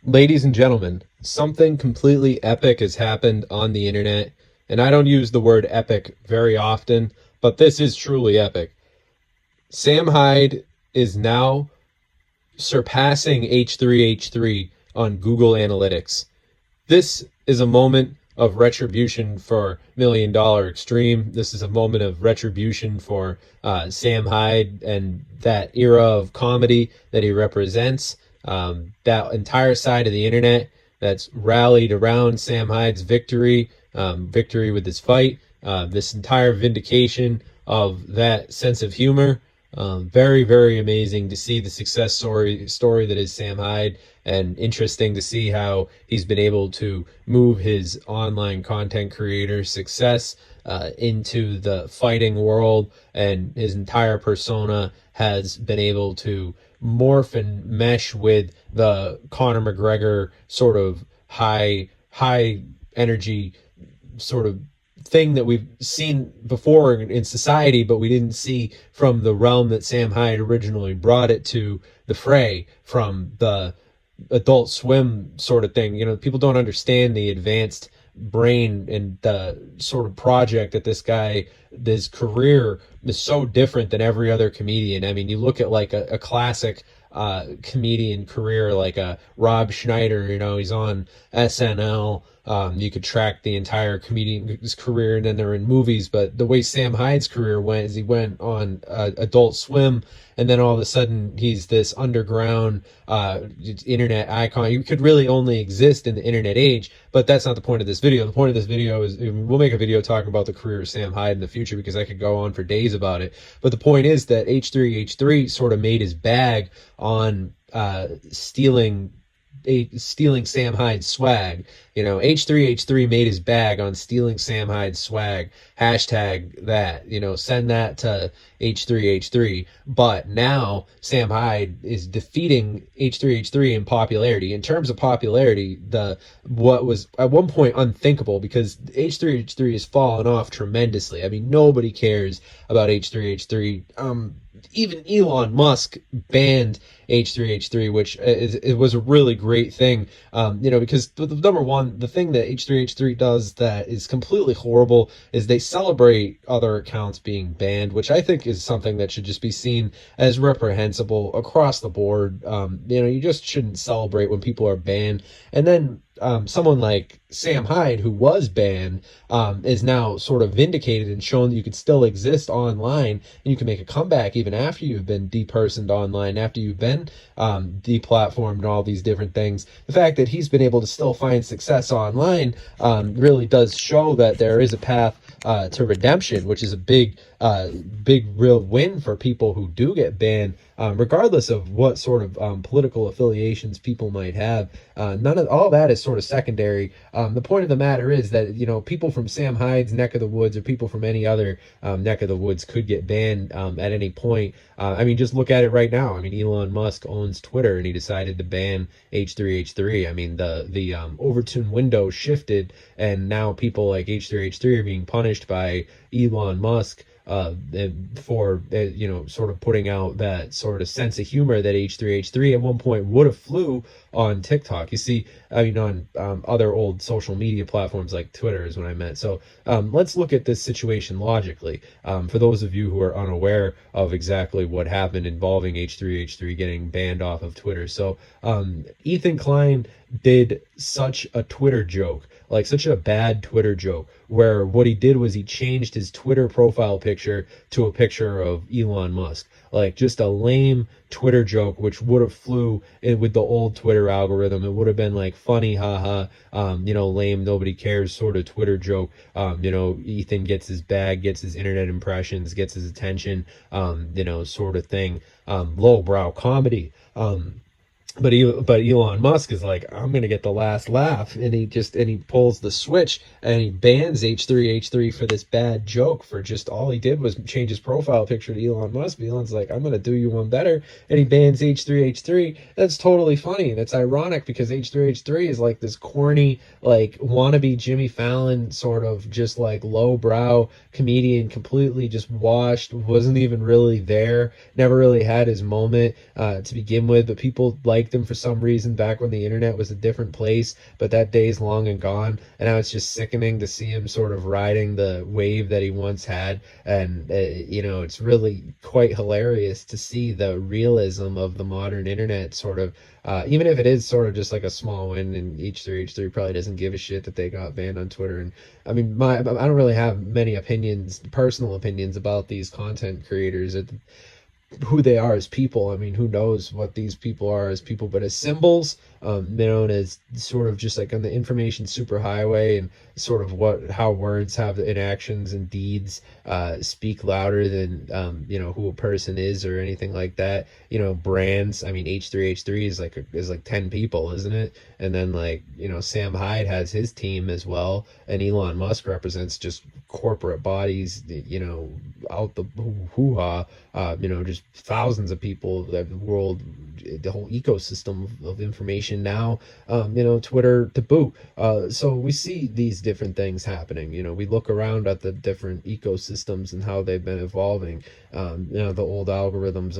Ladies and gentlemen, something completely epic has happened on the internet, and I don't use the word epic very often, but this is truly epic. Sam Hyde is now surpassing H3H3 on Google Analytics. This is a moment of retribution for Million Dollar Extreme. This is a moment of retribution for Sam Hyde and that era of comedy that he represents. That entire side of the internet that's rallied around Sam Hyde's victory, victory with his fight, this entire vindication of that sense of humor. Very, very amazing to see the success story that is Sam Hyde, and interesting to see how he's been able to move his online content creator success into the fighting world, and his entire persona has been able to morph and mesh with the Conor McGregor sort of high energy sort of thing that we've seen before in society, but we didn't see from the realm that Sam Hyde originally brought it to the fray from the Adult Swim sort of thing. You know, people don't understand the advanced brain and the sort of project that this career is so different than every other comedian. I mean, you look at like a classic comedian career like Rob Schneider, you know, he's on SNL. You could track the entire comedian's career, and then they're in movies. But the way Sam Hyde's career went is he went on Adult Swim, and then all of a sudden he's this underground internet icon. You could really only exist in the internet age, but that's not the point of this video. The point of this video is we'll make a video talking about the career of Sam Hyde in the future, because I could go on for days about it. But the point is that H3H3 sort of made his bag on stealing Sam Hyde's swag. You know, H3H3 made his bag on stealing Sam Hyde's swag. Hashtag that, you know, send that to H3H3. But now Sam Hyde is defeating H3H3 in popularity. In terms of popularity, what was at one point unthinkable, because H3H3 has fallen off tremendously. I mean, nobody cares about H3H3. Even Elon Musk banned H3H3, which it was a really great thing, you know, because number one, the thing that H3H3 does that is completely horrible is they celebrate other accounts being banned, which I think is something that should just be seen as reprehensible across the board. You know, you just shouldn't celebrate when people are banned. And then someone like Sam Hyde, who was banned, is now sort of vindicated and shown that you can still exist online, and you can make a comeback even after you've been depersoned online, after you've been deplatformed and all these different things. The fact that he's been able to still find success online really does show that there is a path to redemption, which is a big real win for people who do get banned, regardless of what sort of political affiliations people might have. None of all that is sort of secondary. The point of the matter is that, you know, people from Sam Hyde's neck of the woods, or people from any other neck of the woods, could get banned at any point. I mean, just look at it right now. I mean, Elon Musk owns Twitter, and he decided to ban H3H3. I mean, the Overton window shifted, and now people like H3H3 are being punished by Elon Musk for you know, sort of putting out that sort of sense of humor that H3H3 at one point would have flew on TikTok. You see, I mean, on other old social media platforms like Twitter is what I meant. So let's look at this situation logically. For those of you who are unaware of exactly what happened involving H3H3 getting banned off of Twitter. So Ethan Klein did such a Twitter joke, like such a bad Twitter joke, where what he did was he changed his Twitter profile picture to a picture of Elon Musk. Like, just a lame Twitter joke, which would have flew in with the old Twitter algorithm. It would have been like funny, haha, you know, lame, nobody cares sort of Twitter joke. You know, Ethan gets his bag, gets his internet impressions, gets his attention, you know, sort of thing. Lowbrow comedy. But Elon Musk is like, I'm gonna get the last laugh, and he pulls the switch, and he bans H3H3 for this bad joke. For just all he did was change his profile picture to Elon Musk. Elon's like, I'm gonna do you one better, and he bans H3H3. That's totally funny. That's ironic, because H3H3 is like this corny, like wannabe Jimmy Fallon sort of just like lowbrow comedian, completely just washed, wasn't even really there, never really had his moment to begin with. But people like liked him for some reason back when the internet was a different place, but that day's long and gone. And now it's just sickening to see him sort of riding the wave that he once had. And, it's really quite hilarious to see the realism of the modern internet sort of, even if it is sort of just like a small win, and H3H3 probably doesn't give a shit that they got banned on Twitter. And I mean, I don't really have many opinions, personal opinions about these content creators, who they are as people. I mean, who knows what these people are as people, but as symbols, known as sort of just like on the information superhighway, and sort of how words have in actions and deeds speak louder than who a person is or anything like that. Brands. I mean, H3H3 is like 10 people, isn't it? And then Sam Hyde has his team as well, and Elon Musk represents just corporate bodies, out the hoo-ha, just thousands of people, that the world, the whole ecosystem of information now, Twitter to boot. So we see these different things happening. We look around at the different ecosystems and how they've been evolving. The old algorithms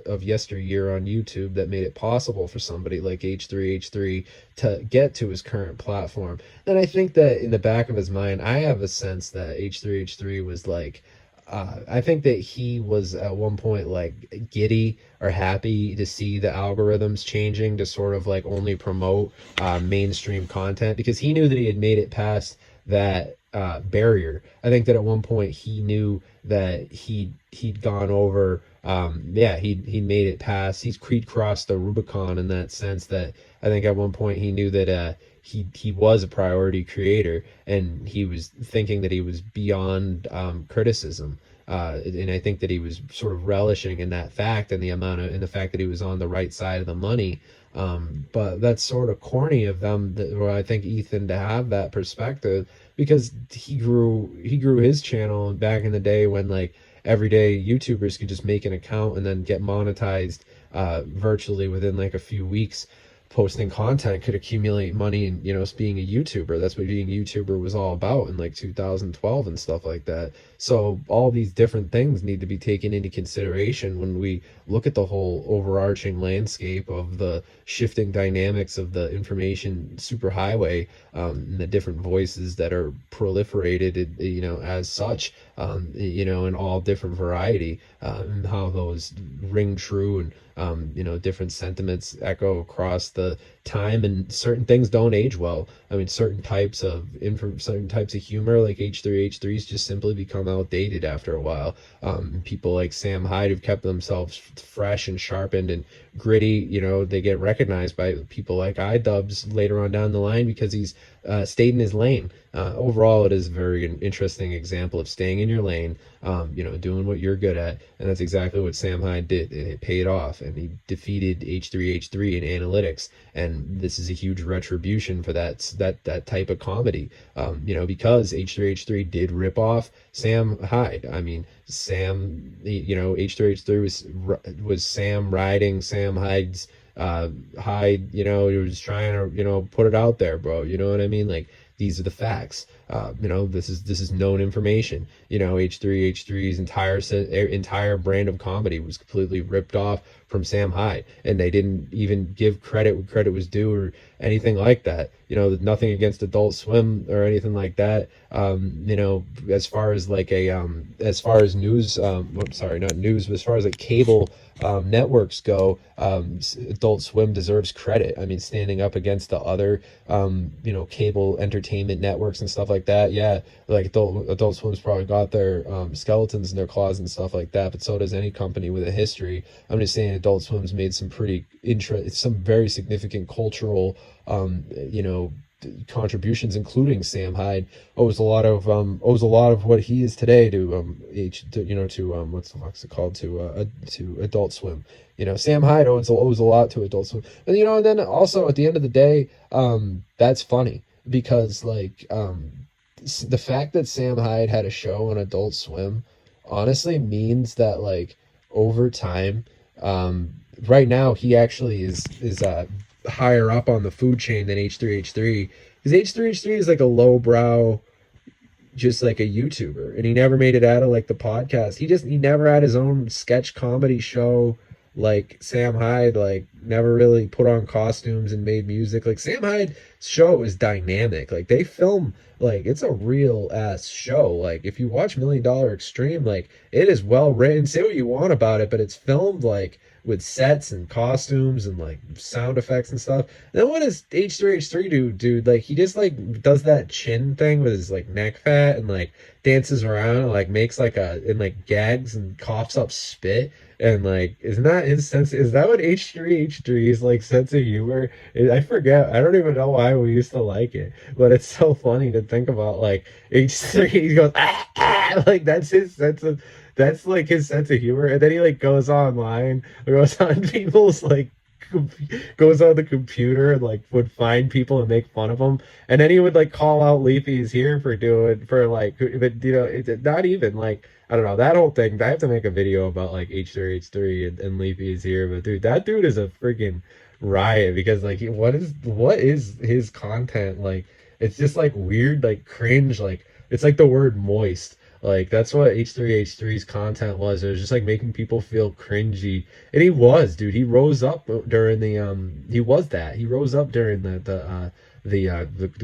of yesteryear on YouTube that made it possible for somebody like H3H3 to get to his current platform. And I think that in the back of his mind, I have a sense that H3H3 was like, I think that he was at one point like giddy or happy to see the algorithms changing to sort of like only promote mainstream content, because he knew that he had made it past that barrier. I think that at one point he knew that he'd gone over. He made it past. He'd crossed the Rubicon in that sense. That I think at one point he knew that he was a priority creator, and he was thinking that he was beyond criticism. And I think that he was sort of relishing in that fact, and the fact that he was on the right side of the money. But that's sort of corny of them, or I think Ethan, to have that perspective, because he grew his channel back in the day when like everyday YouTubers could just make an account and then get monetized virtually within like a few weeks. Posting content could accumulate money, and being a YouTuber, that's what being a YouTuber was all about in like 2012 and stuff like that. So all these different things need to be taken into consideration when we look at the whole overarching landscape of the shifting dynamics of the information superhighway, and the different voices that are proliferated, as such, in all different variety, and how those ring true, and different sentiments echo across the time, and certain things don't age well. I mean, certain types of humor like H3H3's just simply become outdated after a while. People like Sam Hyde, who've kept themselves fresh and sharpened and gritty, they get recognized by people like iDubbbz later on down the line because he's stayed in his lane. Overall, it is a very interesting example of staying in your lane, doing what you're good at, and that's exactly what Sam Hyde did, and it paid off, and he defeated H3H3 in analytics, and this is a huge retribution for that type of comedy, because H3H3 did rip off Sam Hyde. I mean, H3H3 was Sam riding Sam Hyde's Hyde, he was trying to, put it out there, bro. You know what I mean? Like, these are the facts. This is known information. H3H3's entire brand of comedy was completely ripped off from Sam Hyde, and they didn't even give credit where credit was due or anything like that. Nothing against Adult Swim or anything like that. As far as like as far as news, sorry, not news, but as far as like cable networks go, Adult Swim deserves credit. I mean, standing up against the other, cable entertainment networks and stuff like that. Yeah, like Adult Swim's probably got their skeletons in their claws and stuff like that, but so does any company with a history. I'm just saying Adult Swim's made some some very significant cultural, contributions, including Sam Hyde owes a lot of what he is today to what's the fuck's it called, to Adult Swim. Sam Hyde owes a lot to Adult Swim, and then also at the end of the day, that's funny because the fact that Sam Hyde had a show on Adult Swim honestly means that over time, right now he actually is higher up on the food chain than H3H3, because H3H3 is like a lowbrow, just like a YouTuber, and he never made it out of the podcast. He never had his own sketch comedy show. like Sam Hyde like never really put on costumes and made music. Like Sam Hyde's show is dynamic. Like they film like it's a real ass show. Like if you watch Million Dollar Extreme, like it is well written. Say what you want about it, but it's filmed like with sets and costumes and like sound effects and stuff. And then what does H3H3 do, dude? Like he just like does that chin thing with his like neck fat and like dances around and like makes like a and like gags and coughs up spit and like isn't that his sense? Is that what H3H3's like sense of humor? I forget. I don't even know why we used to like it, but it's so funny to think about. Like H3, he goes like that's his sense of that's like his sense of humor, and then he like goes online, goes on people's like goes on the computer and like would find people and make fun of them, and then he would like call out Leafy's here for doing for like, but you know, it's not even like I don't know that whole thing. I have to make a video about like H3H3 and Leafy is here, but dude, that dude is a freaking riot because like what is his content like? It's just like weird, like cringe, like it's like the word moist. Like that's what H3H3's content was. It was just like making people feel cringy. And he was, dude. He rose up during the he was that. He rose up during the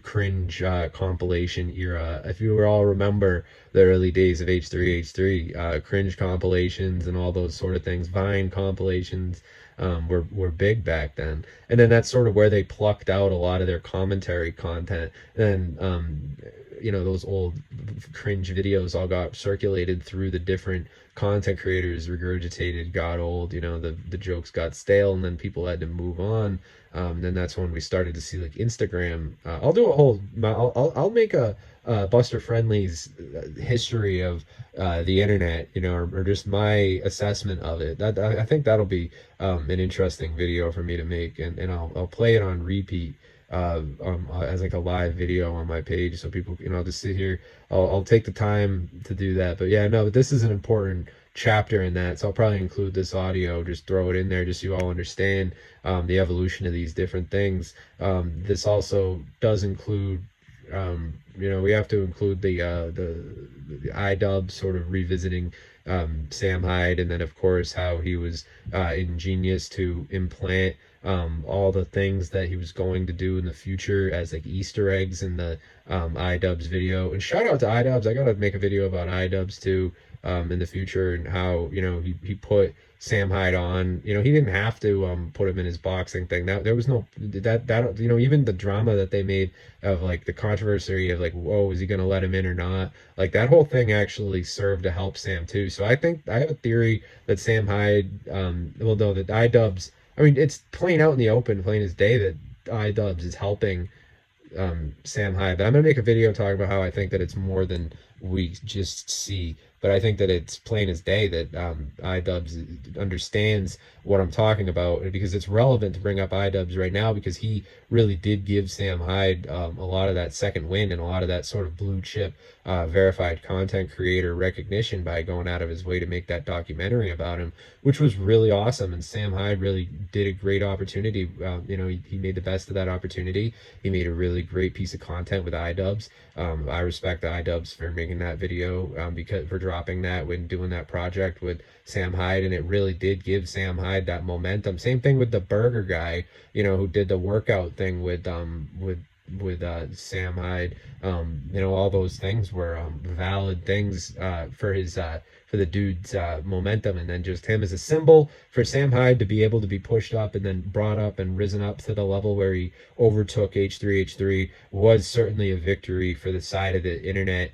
cringe compilation era. If you all remember the early days of H3H3, cringe compilations and all those sort of things, Vine compilations were big back then. And then that's sort of where they plucked out a lot of their commentary content. And you know, those old cringe videos all got circulated through the different content creators, regurgitated, got old, you know, the jokes got stale, and then people had to move on. Then that's when we started to see like Instagram. I'll do a whole, I'll make a Buster Friendly's history of the internet, you know, or just my assessment of it. That I think that'll be an interesting video for me to make, and I'll play it on repeat as like a live video on my page, so people, you know, I'll just sit here. I'll take the time to do that. But yeah, no, but this is an important chapter in that, so I'll probably include this audio, just throw it in there, just so you all understand the evolution of these different things. This also does include, you know, we have to include the iDub sort of revisiting Sam Hyde, and then of course how he was ingenious to implant all the things that he was going to do in the future as like Easter eggs in the iDubbbz video. And shout out to iDubbbz. I gotta make a video about iDubbbz too in the future, and how, you know, he put Sam Hyde on. You know, he didn't have to put him in his boxing thing. That there was no that you know, even the drama that they made of like the controversy of like, whoa, is he gonna let him in or not? Like that whole thing actually served to help Sam too. So I think I have a theory that Sam Hyde, well, no, that iDubbbz. I mean, it's plain out in the open, plain as day, that iDubbbz is helping Sam Hyde. But I'm gonna make a video talking about how I think that it's more than we just see. But I think that it's plain as day that iDubbbz understands what I'm talking about, because it's relevant to bring up iDubbbz right now, because he really did give Sam Hyde a lot of that second wind and a lot of that sort of blue chip verified content creator recognition by going out of his way to make that documentary about him, which was really awesome. And Sam Hyde really did a great opportunity. You know, he made the best of that opportunity. He made a really great piece of content with iDubbbz. I respect the iDubbbz for making that video, because for dropping that when doing that project with Sam Hyde, and it really did give Sam Hyde that momentum. Same thing with the burger guy, you know, who did the workout thing with Sam Hyde. You know, all those things were valid things for his for the dude's momentum, and then just him as a symbol for Sam Hyde to be able to be pushed up and then brought up and risen up to the level where he overtook H3H3 was certainly a victory for the side of the internet.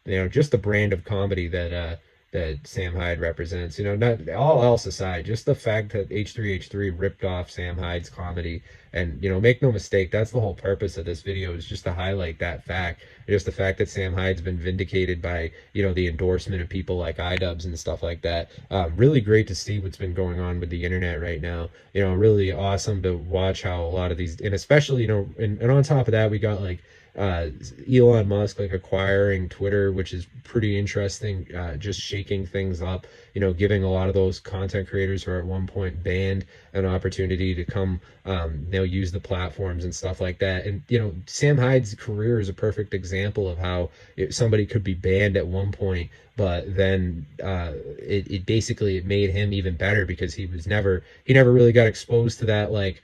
You know, just the brand of comedy that that Sam Hyde represents. You know, not all else aside, just the fact that H3H3 ripped off Sam Hyde's comedy. And, you know, make no mistake, that's the whole purpose of this video, is just to highlight that fact. Just the fact that Sam Hyde's been vindicated by, you know, the endorsement of people like iDubbbz and stuff like that. Really great to see what's been going on with the internet right now. You know, really awesome to watch how a lot of these, and especially, you know, and on top of that, we got like Elon Musk like acquiring Twitter, which is pretty interesting, just shaking things up, you know, giving a lot of those content creators who are at one point banned an opportunity to come they'll use the platforms and stuff like that. And Sam Hyde's career is a perfect example of how somebody could be banned at one point, but then it basically it made him even better because he never really got exposed to that, like,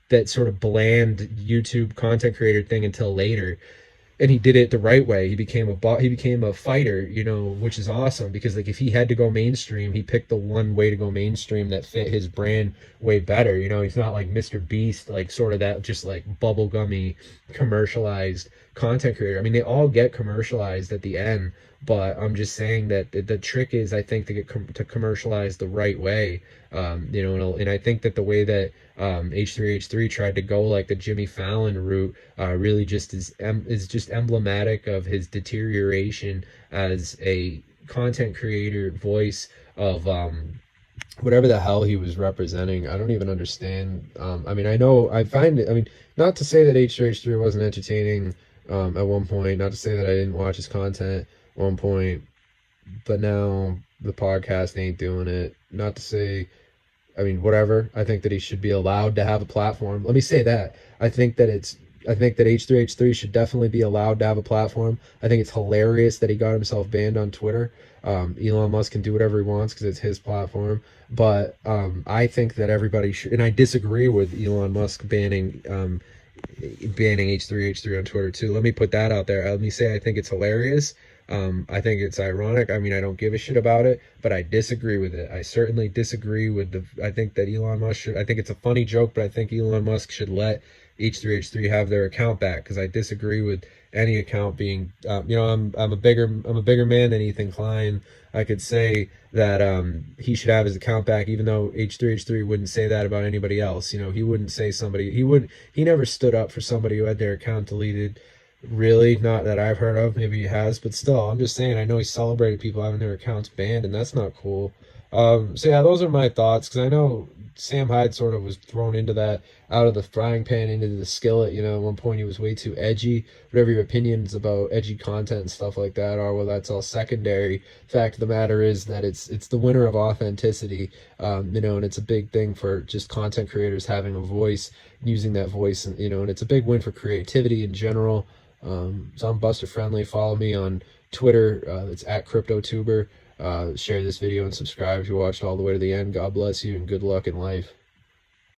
that sort of bland YouTube content creator thing until later. And he did it the right way. He became a fighter, which is awesome because, like, if he had to go mainstream, he picked the one way to go mainstream that fit his brand way better. He's not like Mr. Beast, like sort of that just like bubblegummy commercialized content creator. I mean, they all get commercialized at the end, but I'm just saying that the trick is, I think, to to commercialize the right way. And I think that the way that H3H3 tried to go like the Jimmy Fallon route really just is just emblematic of his deterioration as a content creator, voice of whatever the hell he was representing. I don't even understand. I mean, I find it. I mean, not to say that H3H3 wasn't entertaining at one point. Not to say that I didn't watch his content at one point, but now the podcast ain't doing it. Not to say, I mean, whatever. I think that he should be allowed to have a platform. Let me say that. I think that H3H3 should definitely be allowed to have a platform. I think it's hilarious that he got himself banned on Twitter. Elon Musk can do whatever he wants because it's his platform. But I think that everybody should, and I disagree with Elon Musk banning H3H3 on Twitter too. Let me put that out there. Let me say I think it's hilarious. I think it's ironic. I mean, I don't give a shit about it, but I disagree with it. I certainly disagree with I think that Elon Musk should. I think it's a funny joke, but I think Elon Musk should let H3H3 have their account back because I disagree with any account being. I'm a bigger man than Ethan Klein. I could say that he should have his account back, even though H3H3 wouldn't say that about anybody else. He wouldn't say he never stood up for somebody who had their account deleted. Really, not that I've heard of. Maybe he has, but still, I'm just saying. I know he celebrated people having their accounts banned, and that's not cool. So yeah, those are my thoughts because I know Sam Hyde sort of was thrown into that, out of the frying pan into the skillet. At one point he was way too edgy. Whatever your opinions about edgy content and stuff like that are, well, that's all secondary. Fact of the matter is that it's the winner of authenticity. And it's a big thing for just content creators having a voice, using that voice, and and it's a big win for creativity in general. So I'm Buster Friendly. Follow me on Twitter. It's at CryptoTuber. Share this video and subscribe if you watched all the way to the end. God bless you and good luck in life.